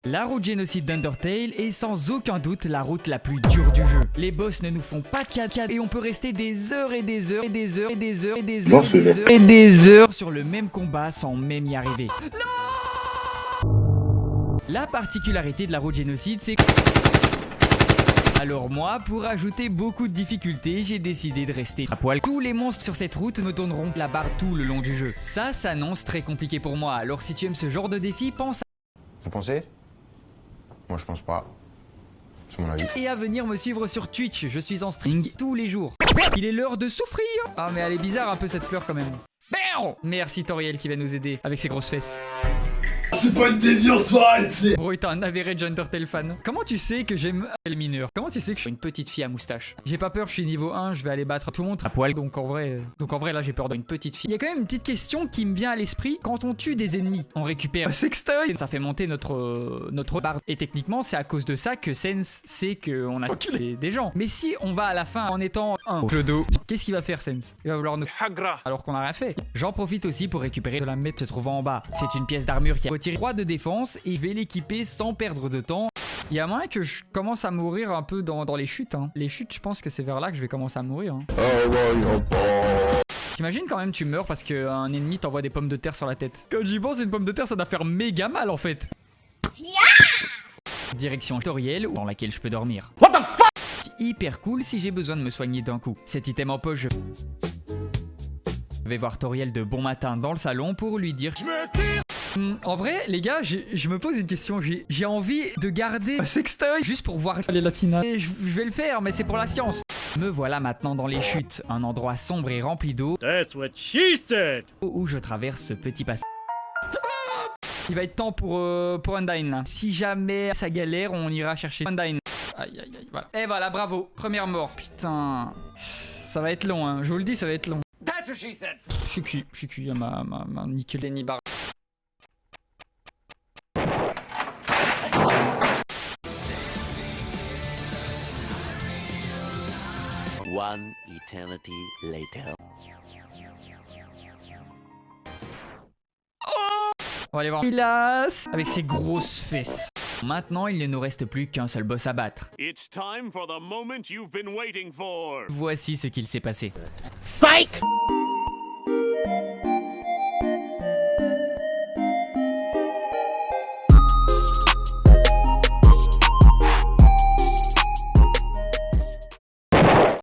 La route génocide d'Undertale est sans aucun doute la route la plus dure du jeu. Les boss ne nous font pas de 4 et on peut rester des heures et des heures et des heures et des heures et des heures et des heures et des heures sur le même combat sans même y arriver. Non! La particularité de la route génocide, c'est... Alors moi, pour ajouter beaucoup de difficultés, j'ai décidé de rester à poil. Tous les monstres sur cette route me donneront la barre tout le long du jeu. Ça s'annonce très compliqué pour moi, alors si tu aimes ce genre de défi, pense à... Vous pensez? Moi je pense pas. C'est mon avis. Et à venir me suivre sur Twitch, je suis en stream tous les jours. Il est l'heure de souffrir. Ah mais elle est bizarre un peu cette fleur quand même. Bam! Merci Toriel qui va nous aider avec ses grosses fesses. C'est pas une déviance, arrête. Bro est un average Undertale fan. Comment tu sais que j'aime le mineur? Comment tu sais que je suis une petite fille à moustache? J'ai pas peur, je suis niveau 1, je vais aller battre tout le monde à poil. Donc en vrai là j'ai peur d'une petite fille. Il y a quand même une petite question qui me vient à l'esprit. Quand on tue des ennemis, on récupère un sextoy. Ça fait monter notre barre. Et techniquement c'est à cause de ça que Sense sait qu'on a tué des gens. Mais si on va à la fin en étant un clodo, qu'est-ce qu'il va faire Sense? Il va vouloir nous hagra alors qu'on a rien fait. J'en profite aussi pour récupérer de la mette se trouvant en bas. C'est une pièce d'armure qui a retiré 3 de défense et je vais l'équiper sans perdre de temps. Il y a moyen que je commence à mourir un peu dans les chutes. Hein. Les chutes, je pense que c'est vers là que je vais commencer à mourir. Hein. T'imagines quand même tu meurs parce qu'un ennemi t'envoie des pommes de terre sur la tête. Quand j'y pense, une pomme de terre ça doit faire méga mal en fait. Direction tutoriel dans laquelle je peux dormir. What the fuck? Hyper cool si j'ai besoin de me soigner d'un coup. Cet item en poche, je vais voir Toriel de bon matin dans le salon pour lui dire... En vrai, les gars, je me pose une question. J'ai envie de garder un sextoy juste pour voir les latinas. Et je vais le faire, mais c'est pour la science. Me voilà maintenant dans les chutes, un endroit sombre et rempli d'eau. That's what she said. Où je traverse ce petit passage. Il va être temps pour Undyne là. Si jamais ça galère, on ira chercher Undyne. Aïe aïe aïe, voilà. Et voilà, bravo. Première mort. Putain. Ça va être long, hein. Je vous le dis, ça va être long. That's what she said. Je suis cuit, m'a niqué les nibards. One eternity later. On va aller voir Silas avec ses grosses fesses. Maintenant, il ne nous reste plus qu'un seul boss à battre. It's time for the moment you've been waiting for. Voici ce qu'il s'est passé. Psych!